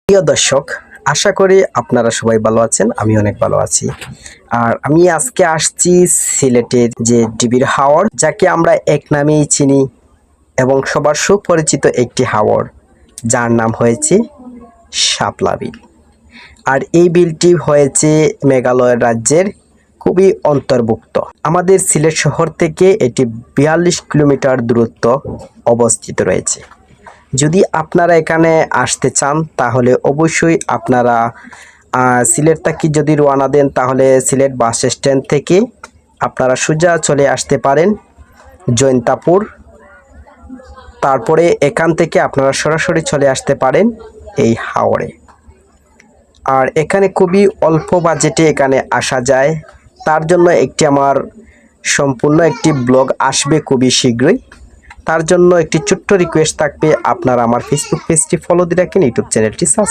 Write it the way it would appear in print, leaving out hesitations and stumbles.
প্রিয় দর্শক, আশা করি আপনারা সবাই ভালো আছেন। আমি অনেক ভালো আছি। আর আমি আজকে আসছি সিলেটের যে ডিবির হাওর, যাকে আমরা এক নামেই চিনি এবং সবার সুপরিচিত একটি হাওর, যার নাম হয়েছে শাপলা বিল। আর এই বিলটি হয়েছে মেঘালয় রাজ্যের খুবই অন্তর্ভুক্ত। আমাদের সিলেট শহর থেকে এটি 42 কিলোমিটার দূরত্ব অবস্থিত রয়েছে। যদি আপনারা এখানে আসতে চান তাহলে অবশ্যই আপনারা সিলেট থেকে যদি রওনা দেন তাহলে সিলেট বাস স্ট্যান্ড থেকে আপনারা সোজা চলে আসতে পারেন জৈন্তাপুর। তারপরে এখান থেকে আপনারা সরাসরি চলে আসতে পারেন এই হাওরে। আর এখানে খুবই অল্প বাজেটে এখানে আসা যায়। তার জন্য আমার সম্পূর্ণ একটি ব্লগ আসবে খুবই শীঘ্রই। তার জন্য একটি ছোট্ট রিকোয়েস্ট থাকবে, আপনারা আমার ফেসবুক পেজটি ফলো দিয়ে রাখেন, ইউটিউব চ্যানেলটি সাবস্ক্রাইব